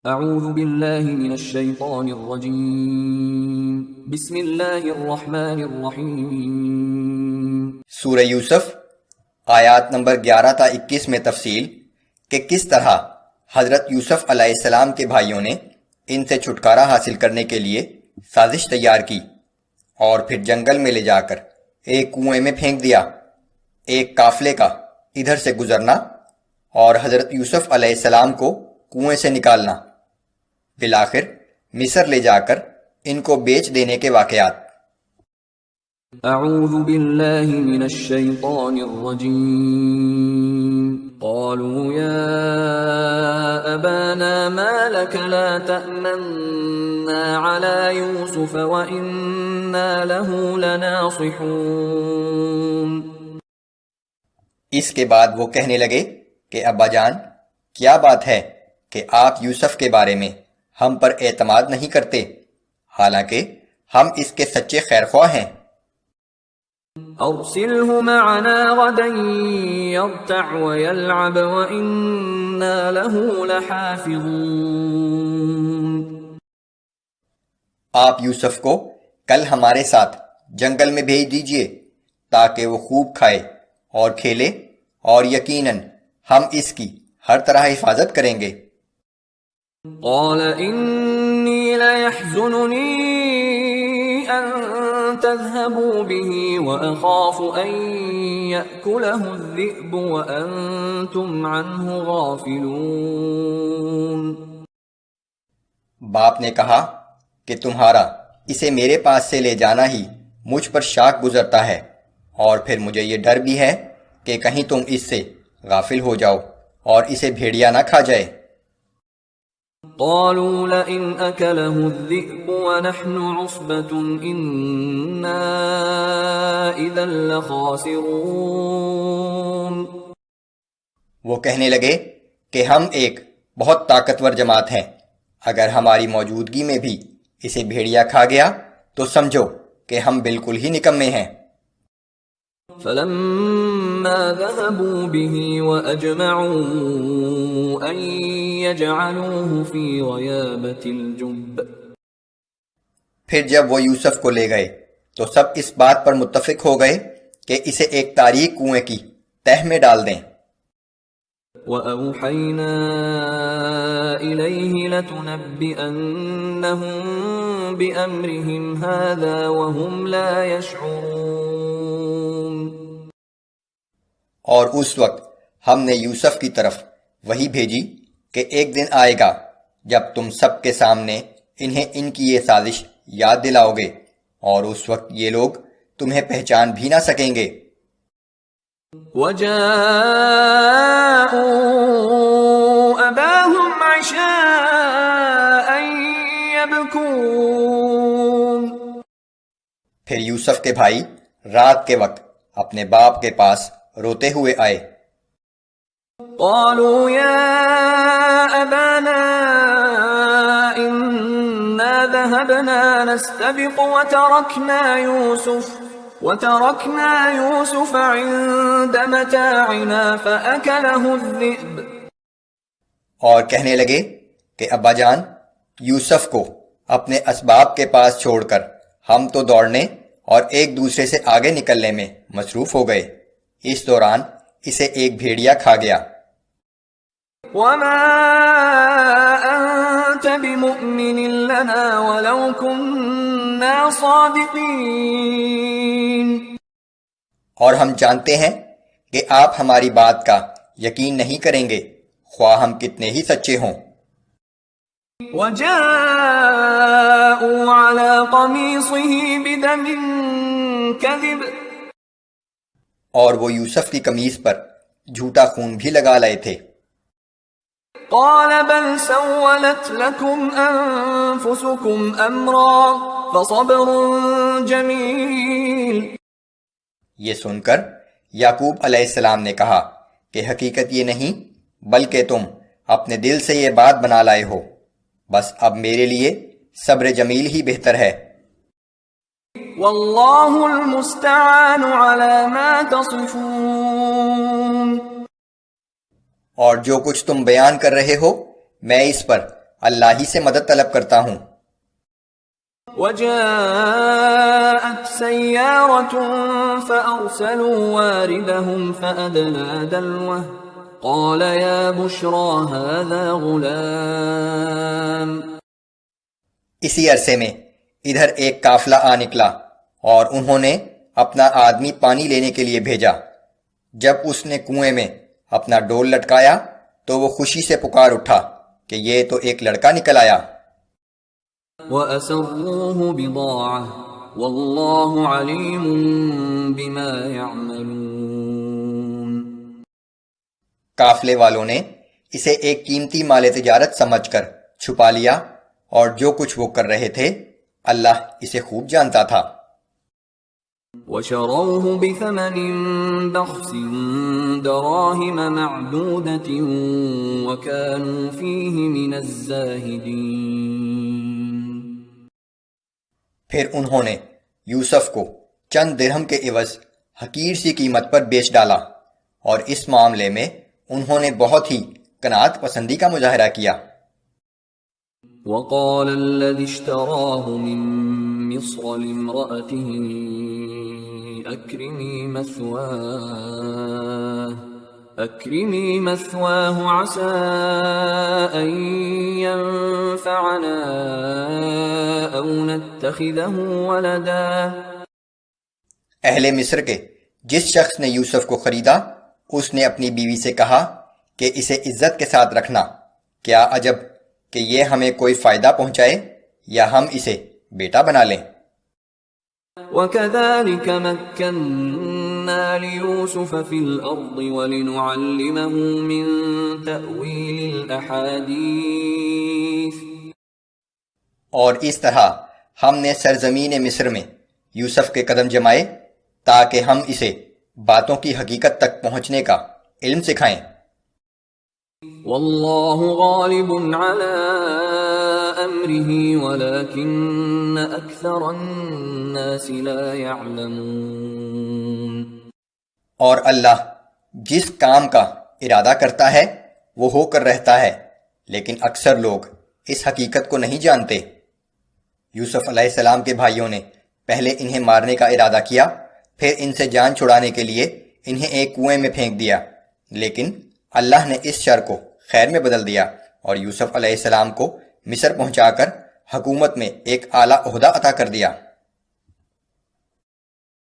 اعوذ باللہ من الشیطان الرجیم بسم اللہ الرحمن الرحیم۔ سورہ یوسف آیات نمبر 11 تا 21 میں تفصیل کہ کس طرح حضرت یوسف علیہ السلام کے بھائیوں نے ان سے چھٹکارا حاصل کرنے کے لیے سازش تیار کی اور پھر جنگل میں لے جا کر ایک کنویں میں پھینک دیا۔ ایک قافلے کا ادھر سے گزرنا اور حضرت یوسف علیہ السلام کو کنویں سے نکالنا، بالآخر مصر لے جا کر ان کو بیچ دینے کے واقعات۔ اعوذ باللہ من الشیطان الرجیم۔ قالوا یا ابانا ما لك لا تأمنا على یوسف وإنا له لناصحون۔ اس کے بعد وہ کہنے لگے کہ ابا جان، کیا بات ہے کہ آپ یوسف کے بارے میں ہم پر اعتماد نہیں کرتے، حالانکہ ہم اس کے سچے خیر خواہ ہیں۔ ارسلہ معنا غدا یرتع ویلعب وإنا له لحافظون۔ آپ یوسف کو کل ہمارے ساتھ جنگل میں بھیج دیجئے تاکہ وہ خوب کھائے اور کھیلے، اور یقیناً ہم اس کی ہر طرح حفاظت کریں گے۔ قال انی لیحزننی ان تذهبوا به واخاف ان یأکلہ الذئب وانتم عنہ غافلون۔ باپ نے کہا کہ تمہارا اسے میرے پاس سے لے جانا ہی مجھ پر شاک گزرتا ہے، اور پھر مجھے یہ ڈر بھی ہے کہ کہیں تم اس سے غافل ہو جاؤ اور اسے بھیڑیا نہ کھا جائے۔ قالوا لئن أكله الذئب ونحن عصبة إنا إذا لخاسرون۔ وہ کہنے لگے کہ ہم ایک بہت طاقتور جماعت ہیں، اگر ہماری موجودگی میں بھی اسے بھیڑیا کھا گیا تو سمجھو کہ ہم بالکل ہی نکمے ہیں۔ فلما ذهبوا به وأجمعوا أن يجعلوه في غيابة الجب۔ پھر جب وہ یوسف کو لے گئے تو سب اس بات پر متفق ہو گئے کہ اسے ایک تاریک کنویں کی تہ میں ڈال دیں۔ وَأَوْحَيْنَا إِلَيْهِ لَتُنَبِّئَنَّهُم بِأَمْرِهِمْ هَذَا وَهُمْ لَا يَشْعُرُونَ۔ اور اس وقت ہم نے یوسف کی طرف وحی بھیجی کہ ایک دن آئے گا جب تم سب کے سامنے انہیں ان کی یہ سازش یاد دلاؤ گے، اور اس وقت یہ لوگ تمہیں پہچان بھی نہ سکیں گے۔ وَجَاءُوا أَبَاهُمْ عِشَاءً يَبْكُونَ۔ پھر یوسف کے بھائی رات کے وقت اپنے باپ کے پاس روتے ہوئے آئے۔ قالوا يا أبانا إنا ذهبنا نستبق وتركنا يوسف عند متاعنا فأكله الذئب۔ اور کہنے لگے کہ ابا جان، یوسف کو اپنے اسباب کے پاس چھوڑ کر ہم تو دوڑنے اور ایک دوسرے سے آگے نکلنے میں مصروف ہو گئے، اس دوران اسے ایک بھیڑیا کھا گیا۔ وَمَا أَنتَ بِمُؤْمِنٍ لَنَا وَلَوْ كُنَّا صَادِقِينَ۔ اور ہم جانتے ہیں کہ آپ ہماری بات کا یقین نہیں کریں گے، خواہ ہم کتنے ہی سچے ہوں۔ وَجَاءُوا عَلَى قَمِيصِهِ بِدَمٍ كَذِبٍ۔ اور وہ یوسف کی قمیص پر جھوٹا خون بھی لگا لائے تھے۔ قال بل سولت لكم أنفسكم أمرا فصبر جميل۔ یہ سن کر یعقوب علیہ السلام نے کہا کہ حقیقت یہ نہیں بلکہ تم اپنے دل سے یہ بات بنا لائے ہو، بس اب میرے لیے صبر جمیل ہی بہتر ہے۔ واللہ المستعان على ما تصفون۔ اور جو کچھ تم بیان کر رہے ہو میں اس پر اللہ ہی سے مدد طلب کرتا ہوں۔ وجاءت سيارة فأرسلوا واردهم فأدلى دلوه قال يا بشرى هذا غلام۔ اسی عرصے میں ادھر ایک قافلہ آ نکلا اور انہوں نے اپنا آدمی پانی لینے کے لیے بھیجا۔ جب اس نے کنویں میں اپنا ڈول لٹکایا تو وہ خوشی سے پکار اٹھا کہ یہ تو ایک لڑکا نکل آیا۔ وَأَسَرُّوهُ بِضَاعَةً وَاللَّهُ عَلِيمٌ بِمَا يَعْمَلُونَ۔ قافلے والوں نے اسے ایک قیمتی مال تجارت سمجھ کر چھپا لیا اور جو کچھ وہ کر رہے تھے اللہ اسے خوب جانتا تھا۔ وَشَرَوْهُ بِثَمَنٍ بَخْسٍ دَرَاهِمَ مَعْدُودَةٍ وَكَانُوا فِيهِ مِنَ الزَّاهِدِينَ۔ پھر انہوں نے یوسف کو چند درہم کے عوض حقیر سی قیمت پر بیچ ڈالا اور اس معاملے میں انہوں نے بہت ہی قناعت پسندی کا مظاہرہ کیا۔ وقال الذي اشتراه من مصر لامرأته أكرمي مثواه عسى أن ينفعنا أو نتخذه ولدا۔ اہل مصر کے جس شخص نے یوسف کو خریدا اس نے اپنی بیوی سے کہا کہ اسے عزت کے ساتھ رکھنا، کیا عجب کہ یہ ہمیں کوئی فائدہ پہنچائے یا ہم اسے بیٹا بنا لیں۔ وَكَذَلِكَ مَكَّنَّا لِيُوسُفَ فِي الْأَرْضِ وَلِنُعَلِّمَهُ مِن تَأْوِيلِ الْأَحَادِيثِ۔ اور اس طرح ہم نے سرزمین مصر میں یوسف کے قدم جمائے تاکہ ہم اسے باتوں کی حقیقت تک پہنچنے کا علم سکھائیں۔ واللہ غالب علی امرہ ولکن اکثر الناس لا يعلمون۔ اور اللہ جس کام کا ارادہ کرتا ہے وہ ہو کر رہتا ہے، لیکن اکثر لوگ اس حقیقت کو نہیں جانتے۔ یوسف علیہ السلام کے بھائیوں نے پہلے انہیں مارنے کا ارادہ کیا، پھر ان سے جان چھڑانے کے لیے انہیں ایک کنویں میں پھینک دیا، لیکن اللہ نے اس شر کو خیر میں بدل دیا اور یوسف علیہ السلام کو مصر پہنچا کر حکومت میں ایک اعلیٰ عہدہ عطا کر دیا۔